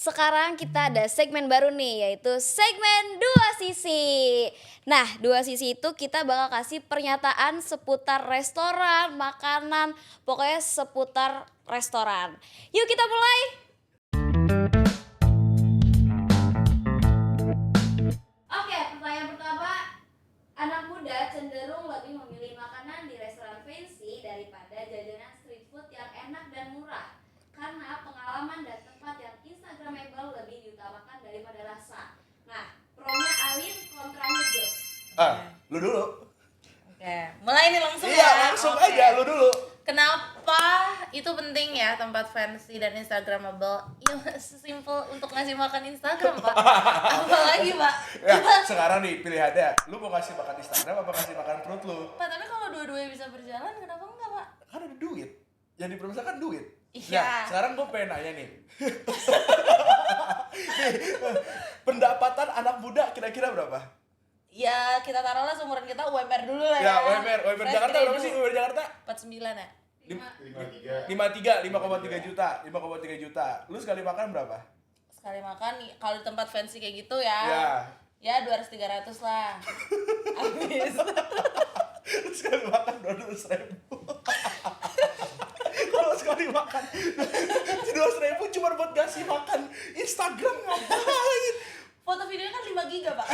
sekarang kita ada segmen baru nih, yaitu segmen Dua Sisi. Nah, Dua Sisi itu kita bakal kasih pernyataan seputar restoran, makanan, pokoknya seputar restoran. Yuk kita mulai. Oke, pertanyaan pertama. Anak muda cenderung lebih memilih makanan di restoran fancy daripada jajanan street food yang enak dan murah. Karena pengalaman dan tempat yang instagramable lebih diutamakan daripada rasa. Nah, pronya Alin, kontranya Jos. Lu dulu. Oke, mulai nih langsung Iya, ya. langsung Oke. aja lu dulu. Kenapa itu penting ya tempat fancy dan instagramable? Ya sesimpel untuk ngasih makan Instagram, Pak. Apalagi, Pak? Ya, sekarang nih pilihannya, lu mau kasih makan Instagram apa kasih makan perut lu? Pak, tapi kalau dua-duanya bisa berjalan, kenapa enggak, Pak? Kan ada duit. Yang dipermasalahkan duit. Iya. Nah, sekarang gue pengen nanya nih. Nih, pendapatan anak muda kira-kira berapa? Ya, kita taruhlah seumuran kita UMR dulu lah Ya, ya. UMR Fresh Jakarta berapa graduate. sih? UMR Jakarta? 49 ya? 5,3 juta. 5,3 juta. Lu sekali makan berapa? Sekali makan, kalau di tempat fancy kayak gitu ya. Ya. Ya 200-300 lah. Habis. Lu sekali makan 200.000. Kalau sekali makan 200.000 cuma buat ngasih makan Instagram ngapain? Foto videonya kan 5 giga, Pak.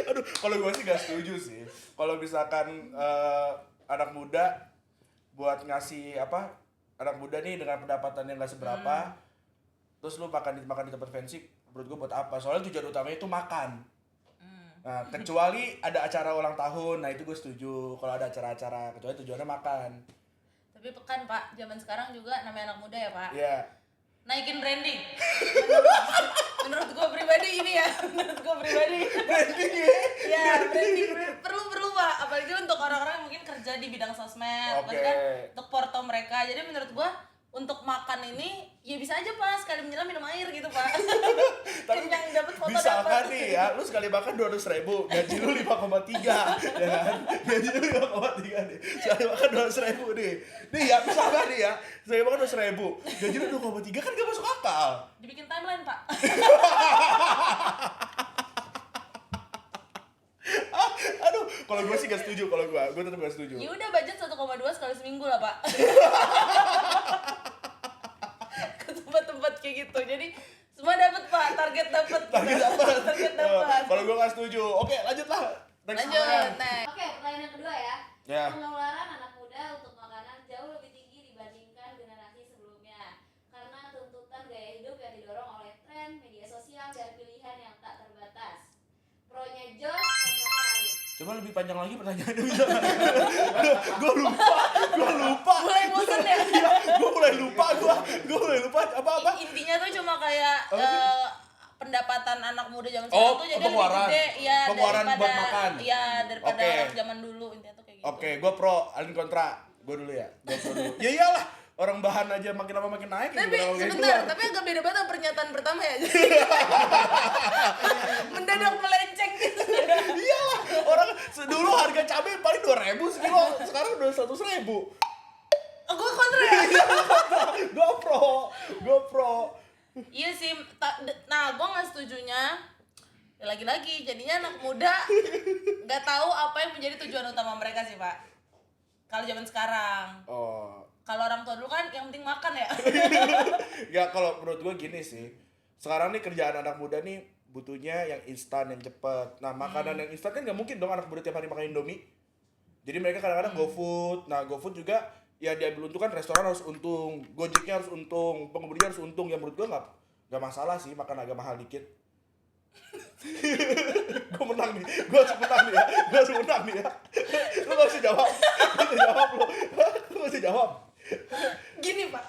Aduh, kalau gue sih gak setuju sih. Kalau misalkan anak muda buat ngasih anak muda nih dengan pendapatan yang gak seberapa, terus lu makan di tempat fancy, menurut gue buat apa? Soalnya tujuan utamanya itu makan. Nah, kecuali ada acara ulang tahun, nah itu gue setuju. Kalau ada acara-acara, kecuali tujuannya makan. Tapi kan Pak, zaman sekarang juga namanya anak muda ya Pak. Iya. Naikin branding. Menurut gue pribadi ini ya, menurut gue pribadi. Branding ya? Ya, branding perlu Pak. Apalagi untuk orang-orang yang mungkin kerja di bidang sosmed, Oke. kan untuk porto mereka. Jadi menurut gue untuk makan ini ya bisa aja Pak, sekali menjelang minum air gitu Pak. Tapi yang dapat foto misalkan dapat. nih ya, lu sekali makan 200.000, gaji lu 5,3, ya kan? Gaji lu 5,3 nih, sekali makan 200.000 nih. Nih ya, misalkan nih ya, sekali makan 200.000, gaji lu 2,3 kan gak masuk akal. Dibikin timeline Pak. Aduh, kalau gue sih gak setuju, gue tetap gak setuju. Ya udah budget 1,2 sekali seminggu lah Pak. Ke tempat-tempat kayak gitu. Jadi semua dapat Pak, target dapat. Target dapat. Kalau gue gak setuju, oke lanjut lah. Lanjut, next. Oke, pertanyaan yang kedua ya. Ya. Pengeluaran anak muda untuk makanan jauh lebih tinggi dibandingkan generasi sebelumnya. Karena tuntutan gaya hidup yang didorong oleh tren, media sosial, dan pilihan yang tak terbatas. Pronya Jos, kontranya Alin. Coba lebih panjang lagi pertanyaannya bisa nggak? Gue lupa. Mulai bosan ya? Gue mulai lupa apa? Intinya tuh cuma kayak Apa sih? pendapatan anak muda zaman Oh, sekarang tuh jadi lebih pengeluaran. gede ya Pengeluaran daripada buat makan. Iya, daripada Oke. anak zaman dulu intinya tuh kayak gitu. Oke, gue pro, Alin kontra. Gue dulu ya. Ya iyalah, orang bahan aja makin lama makin naik. Tapi gimana kalau kayak sebentar, keluar? tapi agak beda banget sama pernyataan pertama ya. Mendadak melenceng gitu. Iyalah, orang dulu harga cabai paling 2.000 sekilo, sekarang udah 100.000. Gue kontra ya. Gue pro. Iya sih, nah gue nggak setujunya ya lagi-lagi jadinya anak muda nggak tahu apa yang menjadi tujuan utama mereka sih Pak. Kalau zaman sekarang, Oh. kalau orang tua dulu kan yang penting makan ya. Ya kalau menurut gue gini sih, sekarang nih kerjaan anak muda nih butuhnya yang instan, yang cepet. Nah makanan yang instan kan nggak mungkin dong anak muda tiap hari makan Indomie. Jadi mereka kadang-kadang GoFood. Nah GoFood juga ya diambil untung kan, restoran harus untung, Gojeknya harus untung, pengemudinya harus untung. Ya menurut gue nggak masalah sih makan agak mahal dikit. Gue menang nih, gue harus menang nih ya. Lu gak usah jawab, lu gak usah jawab. Gini Pak.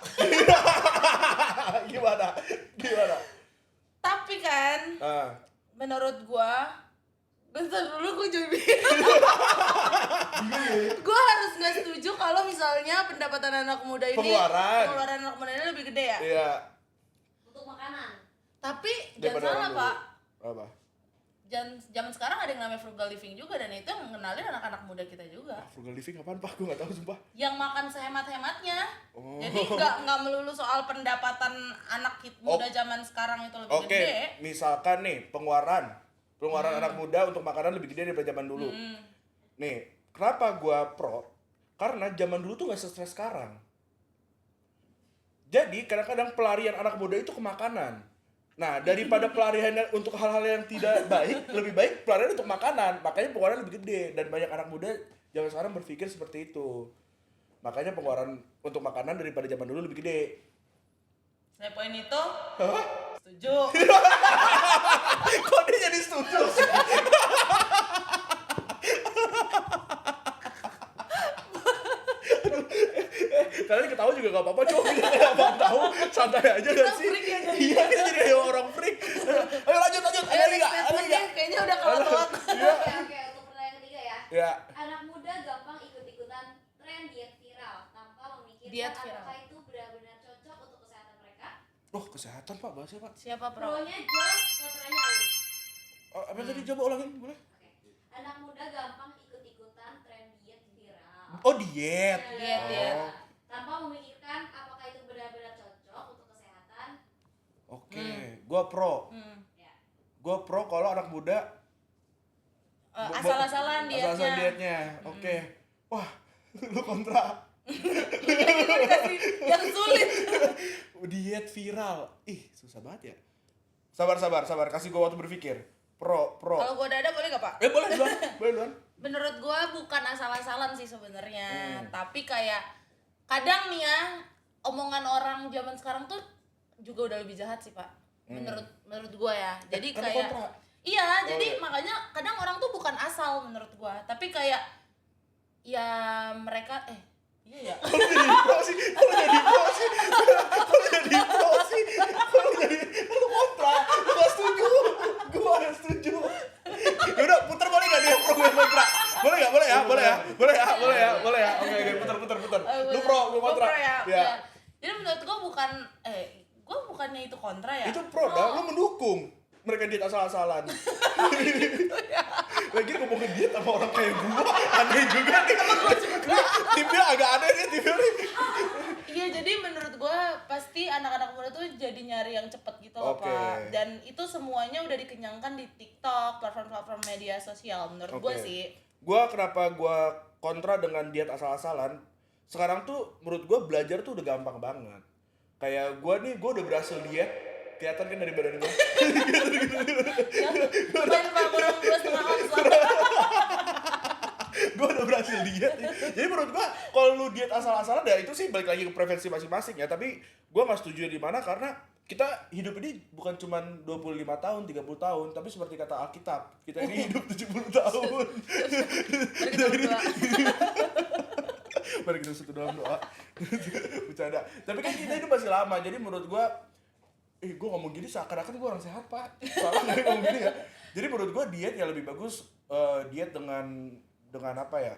Gimana? Tapi kan, menurut gua, bentar dulu gue jadi gua harus nggak setuju kalau misalnya pendapatan anak muda ini pengeluaran anak muda ini lebih gede ya. Iya. Untuk makanan. Tapi Daripada jangan salah orang Pak. Apa? zaman sekarang ada yang namanya frugal living juga, dan itu yang mengenalin anak-anak muda kita juga. Frugal living apaan Pak? Gue nggak tahu sumpah. Yang makan sehemat-hematnya. Oh. Jadi nggak melulu soal pendapatan anak muda zaman sekarang itu lebih Oke, gede. misalkan nih pengeluaran anak muda untuk makanan lebih gede daripada zaman dulu. Nih, kenapa gua pro? Karena zaman dulu tuh nggak stres sekarang. Jadi kadang-kadang pelarian anak muda itu ke makanan. Nah, daripada pelarian untuk hal-hal yang tidak baik, lebih baik pelarian untuk makanan. Makanya pengeluaran lebih gede dan banyak anak muda zaman sekarang berpikir seperti itu. Makanya pengeluaran untuk makanan daripada zaman dulu lebih gede. Saya poin itu setuju. Kok dia jadi setuju sih? Kalian ketawa juga gak apa-apa, cowok kita gak apa tahu, santai aja gak sih? Iya, kita jadi kayak orang freak. Ayo lanjut, Ayo next statementnya kayaknya udah kelewat. Oke, untuk pertanyaan ketiga ya. Ya, Anak muda gampang ikut-ikutan tren diet viral tanpa memikirkan Diet viral. apakah itu benar-benar cocok untuk kesehatan mereka. kesehatan Pak, bahasnya Pak. Siapa pro? Pro-nya Jos, kontranya Ali. Apa tadi coba ulangin, boleh? Oke. Anak muda gampang ikut-ikutan tren diet viral. Oh, diet. Diet. Oh. Tanpa memikirkan apakah itu benar-benar cocok untuk kesehatan. Oke, gua pro. Ya. Gua pro kalau anak muda Asal-asalan dietnya. asal-asalan dietnya. Oke. Wah, lu kontra. Yang sulit. Diet viral. Ih, susah banget ya. Sabar. Kasih gua waktu berpikir. Pro. Kalau gua ada boleh gak Pak? Boleh duluan. Menurut gua bukan asal-asalan sih sebenarnya, tapi kayak kadang nih ya omongan orang zaman sekarang tuh juga udah lebih jahat sih Pak. Menurut gua ya. Jadi Karena kayak kontra. iya, jadi makanya kadang orang tuh bukan asal menurut gua, tapi kayak ya mereka iya ya. Kalau jadi pro sih. Lu kontra. Lu gak setuju. Gua gak setuju. Yaudah, putar boleh gak dia pro gue kontra? Boleh ya? Oke, putar. Lu pro, gue kontra. Gua pro ya. Ya. Jadi menurut gua gua bukannya itu kontra ya. Itu pro dah, lu mendukung mereka diet asal-asalan. Lagi ngomongin diet sama orang kayak gua, aneh juga nih. Tipnya agak aneh nih, tipnya nih. Iya, jadi menurut gua pasti anak-anak muda tuh jadi nyari yang cepet gitu loh Oke. Pak. Dan itu semuanya udah dikenyangkan di TikTok, platform-platform media sosial menurut gua Oke. sih. Kenapa gua kontra dengan diet asal-asalan? Sekarang tuh menurut gua belajar tuh udah gampang banget. Kayak gua udah berhasil diet, kelihatan kan dari badan gua. Main Pak kurang 2,5 ons lah. Gue udah berhasil diet. Jadi menurut gua kalau lu diet asal-asalan ya itu sih balik lagi ke preferensi masing-masing ya. Tapi gua nggak setuju di mana karena kita hidup ini bukan cuma 25 tahun, 30 tahun, tapi seperti kata Alkitab, kita ini hidup 70 tahun. Mari kita berdoa. Mari kita satu dalam doa. Bercanda. Tapi kan kita hidup masih lama, jadi menurut gua gua ngomong gini seakan-akan gua orang sehat, Pak. Salah nggak ngomong gini ya. Jadi menurut gua diet yang lebih bagus diet dengan apa ya?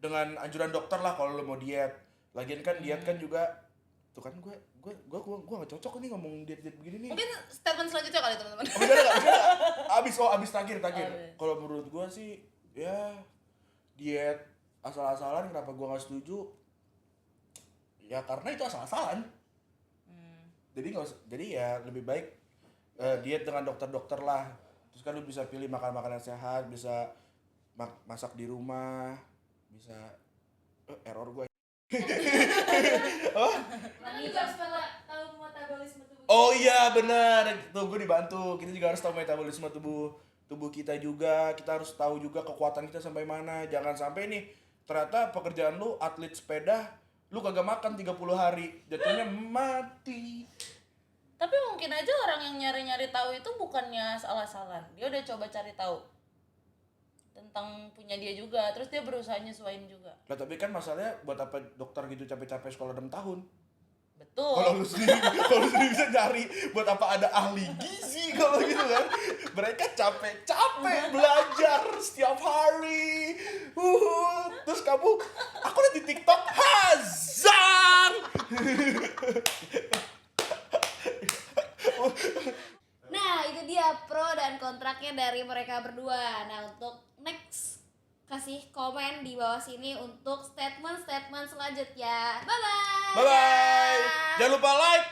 Dengan anjuran dokter lah kalau lo mau diet. Lagian kan diet kan juga tuh kan gua nggak cocok nih ngomong diet begini nih. Mungkin statement selanjutnya kali teman-teman. Bisa nggak? Abis terakhir. iya. Kalau menurut gua sih ya diet asal-asalan. Kenapa gua nggak setuju? Ya karena itu asal-asalan. Jadi ya lebih baik diet dengan dokter-dokter lah. Terus kan lu bisa pilih makan-makanan sehat, bisa masak di rumah, bisa error gua. Nanti Jos tahu metabolisme tubuh. Oh iya benar, tuh gue dibantu. Kita juga harus tahu metabolisme tubuh kita juga. Kita harus tahu juga kekuatan kita sampai mana. Jangan sampai nih ternyata pekerjaan lu atlet sepeda, lu kagak makan 30 hari, jatuhnya mati. Tapi mungkin aja orang yang nyari-nyari tahu itu bukannya asal-asalan. Dia udah coba cari tahu tentang punya dia juga, terus dia berusaha nyesuaiin juga. Lah tapi kan masalahnya buat apa dokter gitu capek-capek sekolah 6 tahun? Betul. Kalau lu sendiri bisa nyari buat apa ada ahli gizi kalau gitu kan. Mereka capek-capek belajar setiap hari. Terus kamu aku lihat di TikTok Hazang. Nah, itu dia pro dan kontraknya dari mereka berdua. Nah, untuk next kasih komen di bawah sini untuk statement selanjutnya. Bye bye. Bye bye. Jangan lupa like,